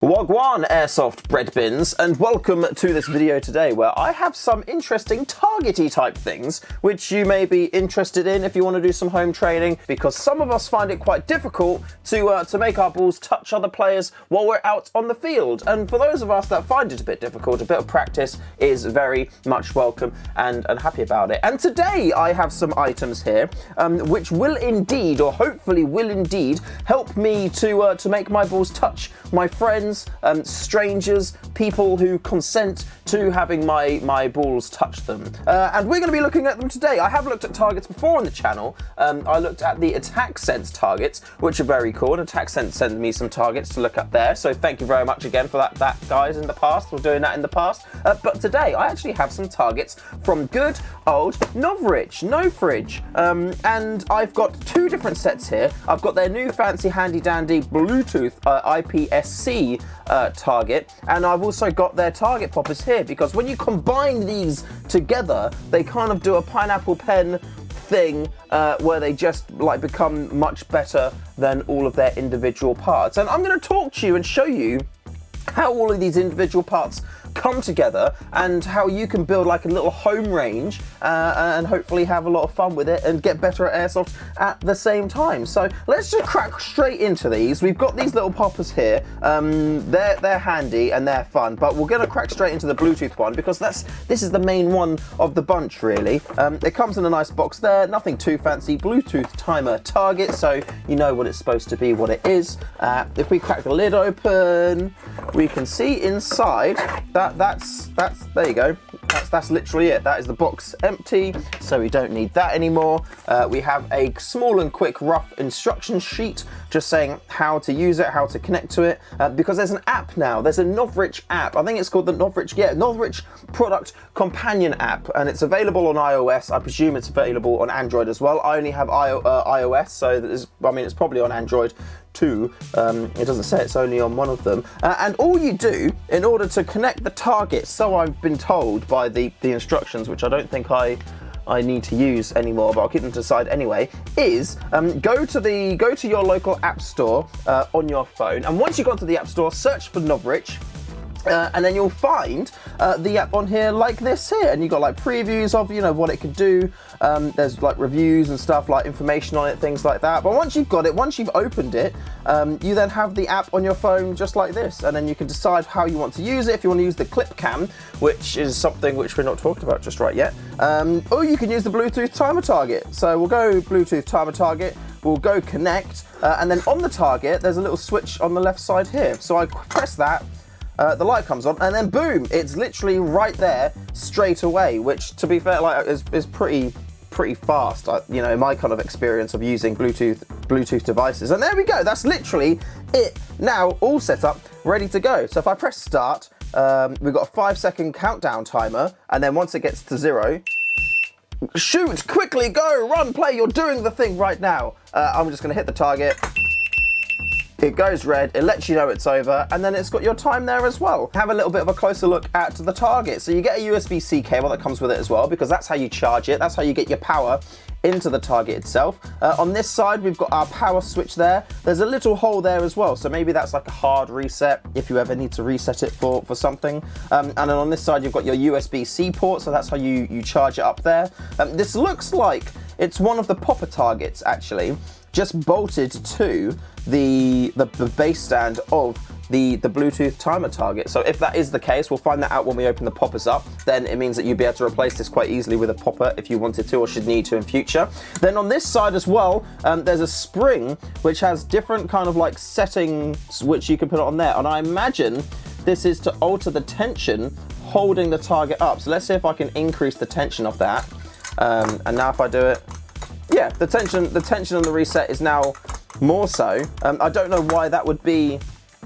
Wagwan Airsoft bread bins, and welcome to this video today where I have some interesting targety type things which you may be interested in if you want to do some home training, because some of us find it quite difficult to make our balls touch other players while we're out on the field. And for those of us that find it a bit difficult, a bit of practice is very much welcome and happy about it. And today I have some items here which will indeed, or hopefully will indeed, help me to make my balls touch my friends, strangers, people who consent to having my balls touch them. And we're going to be looking at them today. I have looked at targets before on the channel. I looked at the Attack Sense targets, which are very cool, and Attack Sense sent me some targets to look at there, so thank you very much again for that guys, in the past. We're doing that in the past. But today I actually have some targets from good old Novritsch, and I've got two different sets here. I've got their new fancy handy dandy Bluetooth IPSC target, and I've also got their target poppers here, because when you combine these together they kind of do a pineapple pen thing where they just like become much better than all of their individual parts. And I'm going to talk to you and show you how all of these individual parts come together and how you can build like a little home range and hopefully have a lot of fun with it and get better at airsoft at the same time. So let's just crack straight into these. We've got these little poppers here. They're handy and they're fun, but we're going to crack straight into the Bluetooth one because this is the main one of the bunch, really. It comes in a nice box there, nothing too fancy. Bluetooth timer target, so you know what it's supposed to be, what it is. If we crack the lid open, we can see inside that's there you go. That's literally it. That is the box empty, so we don't need that anymore. We have a small and quick rough instruction sheet just saying how to use it, how to connect to it, because there's an app now. There's a Novritsch app. I think it's called the Novritsch Product Companion app, and it's available on iOS. I presume it's available on Android as well. I only have iOS, so it's probably on Android too. It doesn't say it's only on one of them. And all you do in order to connect the target, so I've been told by the instructions, which I don't think I need to use anymore, but I'll keep them to the side anyway, is go to your local app store on your phone, and once you've gone to the app store, search for Novritsch. And then you'll find the app on here like this here, and you've got like previews of what it could do. There's like reviews and stuff, like information on it, things like that. But once you've got it, once you've opened it, you then have the app on your phone just like this, and then you can decide how you want to use it. If you want to use the clip cam, which is something which we're not talking about just right yet, or you can use the Bluetooth timer target. So we'll go Bluetooth timer target, we'll go connect, and then on the target there's a little switch on the left side here. So I press that. The light comes on, and then boom, it's literally right there straight away, which, to be fair, like is pretty fast, in my kind of experience of using Bluetooth devices. And there we go, that's literally it now, all set up, ready to go. So if I press start, we've got a 5-second countdown timer, and then once it gets to 0, shoot, quickly, go, run, play, you're doing the thing right now. I'm just gonna hit the target. It goes red, it lets you know it's over, and then it's got your time there as well. Have a little bit of a closer look at the target. So you get a USB-C cable that comes with it as well, because that's how you charge it, that's how you get your power into the target itself. On this side, we've got our power switch there. There's a little hole there as well, so maybe that's like a hard reset if you ever need to reset it for something. And then on this side, you've got your USB-C port, so that's how you charge it up there. This looks like it's one of the popper targets, actually, just bolted to the base stand of the Bluetooth timer target. So if that is the case, we'll find that out when we open the poppers up. Then it means that you'd be able to replace this quite easily with a popper if you wanted to or should need to in future. Then on this side as well, there's a spring which has different kind of like settings which you can put on there. And I imagine this is to alter the tension holding the target up. So let's see if I can increase the tension of that. And now if I do it, yeah, the tension on the reset is now more so. I don't know why that would be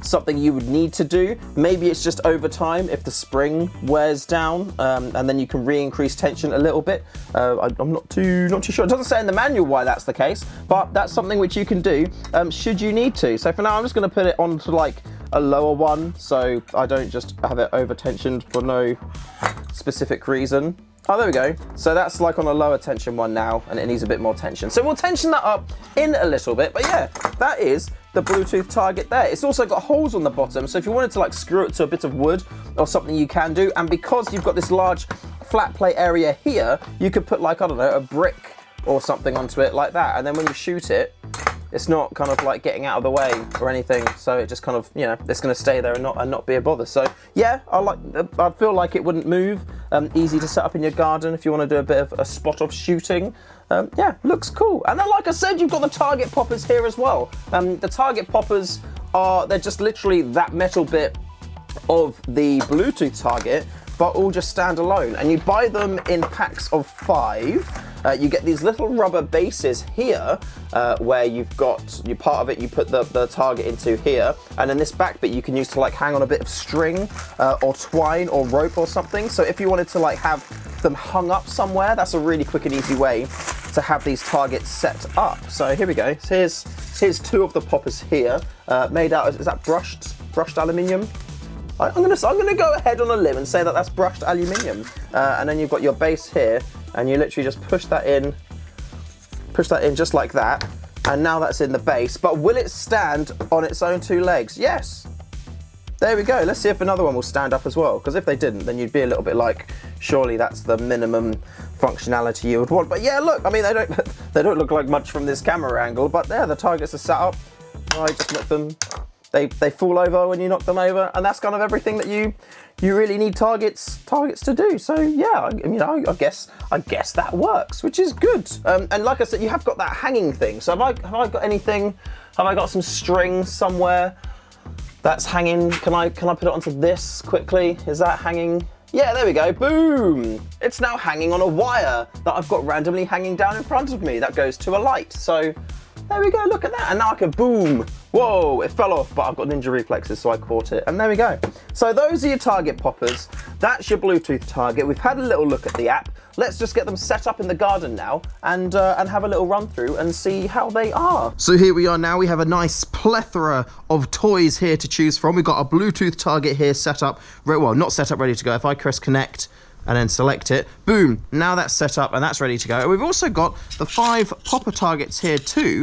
something you would need to do. Maybe it's just over time if the spring wears down, and then you can re-increase tension a little bit. I'm not too sure. It doesn't say in the manual why that's the case, but that's something which you can do should you need to. So for now, I'm just going to put it onto like a lower one, so I don't just have it over tensioned for no specific reason. Oh, there we go. So that's like on a lower tension one now, and it needs a bit more tension. So we'll tension that up in a little bit, but yeah, that is the Bluetooth target there. It's also got holes on the bottom, so if you wanted to like screw it to a bit of wood or something, you can do. And because you've got this large flat plate area here, you could put like, I don't know, a brick or something onto it like that. And then when you shoot it, it's not kind of like getting out of the way or anything. So it just kind of, you know, it's going to stay there and not be a bother. So yeah, I feel like it wouldn't move. Easy to set up in your garden if you want to do a bit of a spot of shooting. Yeah, looks cool. And then, like I said, you've got the target poppers here as well. The target poppers they're just literally that metal bit of the Bluetooth target, but all just stand alone. And you buy them in packs of 5. You get these little rubber bases here where you've got part of it, you put the target into here, and then this back bit you can use to like hang on a bit of string or twine or rope or something. So if you wanted to like have them hung up somewhere, that's a really quick and easy way to have these targets set up. So here we go. So here's 2 of the poppers here, made out of, is that brushed aluminium? I'm gonna go ahead on a limb and say that that's brushed aluminium. And then you've got your base here, and you literally just push that in just like that, and now that's in the base. But will it stand on its own 2 legs? Yes. There we go. Let's see if another one will stand up as well, because if they didn't, then you'd be a little bit like, surely that's the minimum functionality you would want. But yeah, look, I mean, they don't look like much from this camera angle, but there, the targets are set up. I just let them, they fall over when you knock them over, and that's kind of everything that you really need targets to do. So yeah, I guess that works, which is good. And like I said, you have got that hanging thing. So have I got anything? Have I got some string somewhere that's hanging? Can I put it onto this quickly? Is that hanging? Yeah, there we go. Boom! It's now hanging on a wire that I've got randomly hanging down in front of me that goes to a light. So there we go, look at that. And now I can boom. Whoa, it fell off, but I've got ninja reflexes, so I caught it. And there we go. So those are your target poppers. That's your Bluetooth target. We've had a little look at the app. Let's just get them set up in the garden now and have a little run through and see how they are. So here we are now. We have a nice plethora of toys here to choose from. We've got a Bluetooth target here set up. Well, not set up, ready to go. If I press connect and then select it, boom, now that's set up and that's ready to go. And we've also got the 5 popper targets here too,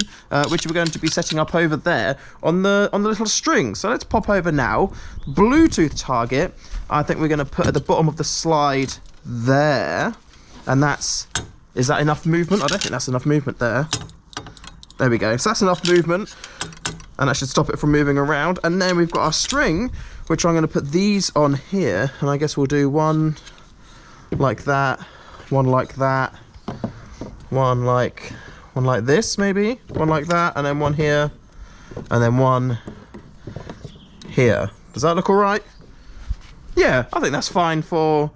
which we're going to be setting up over there on the little string. So let's pop over now. Bluetooth target, I think we're going to put at the bottom of the slide there. And is that enough movement? I don't think that's enough movement there. There we go. So that's enough movement, and that should stop it from moving around. And then we've got our string, which I'm going to put these on here, and I guess we'll do one like that, one like that, one like this maybe, one like that, and then one here, and then one here. Does that look all right? Yeah, I think that's fine for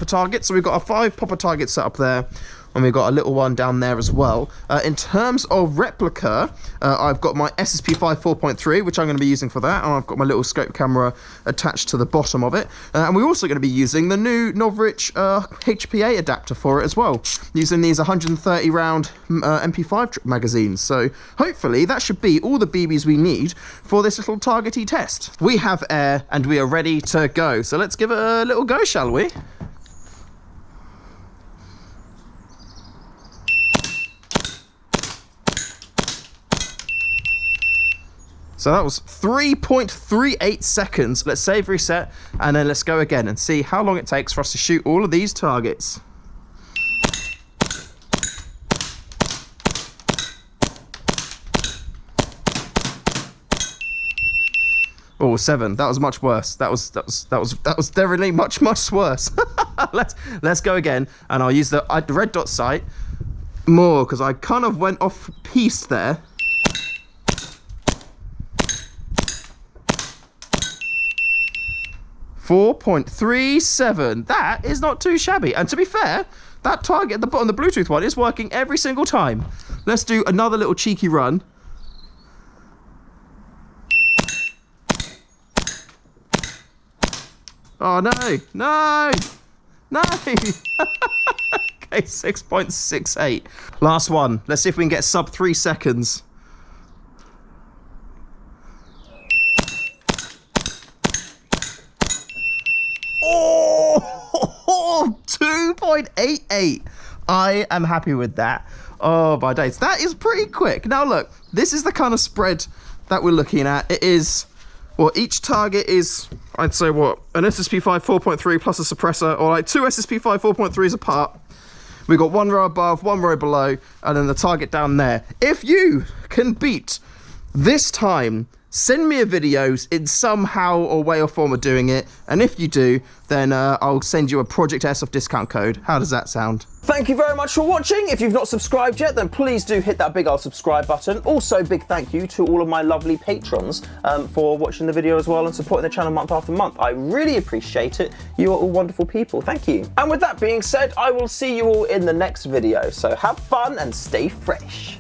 targets. So we've got our 5 popper targets set up there, and we've got a little one down there as well. In terms of replica, I've got my SSP5 4.3, which I'm going to be using for that, and I've got my little scope camera attached to the bottom of it. And we're also going to be using the new Novritsch HPA adapter for it as well, using these 130 round MP5 magazines. So hopefully that should be all the BBs we need for this little targety test. We have air and we are ready to go. So let's give it a little go, shall we? So that was 3.38 seconds. Let's save reset, and then let's go again and see how long it takes for us to shoot all of these targets. Oh, 7. That was much worse. That was definitely much worse. Let's go again, and I'll use the red dot sight more because I kind of went off piste there. 4.37. That is not too shabby. And to be fair, that target at the bottom, the Bluetooth one, is working every single time. Let's do another little cheeky run. Oh, no. No. No. Okay, 6.68. Last one. Let's see if we can get sub 3 seconds. Oh, 2.88. I am happy with that. Oh, my days. That is pretty quick. Now, look, this is the kind of spread that we're looking at, it is, well, each target is, I'd say what, an SSP5 4.3 plus a suppressor, or like 2 SSP5 4.3s apart. We've got one row above, one row below, and then the target down there. If you can beat this time, send me a video in somehow or way or form of doing it, and if you do, then I'll send you a Project Airsoft discount code. How does that sound? Thank you very much for watching. If you've not subscribed yet, then please do hit that big old subscribe button. Also, big thank you to all of my lovely patrons for watching the video as well and supporting the channel month after month. I really appreciate it. You are all wonderful people. Thank you. And with that being said, I will see you all in the next video. So have fun and stay fresh.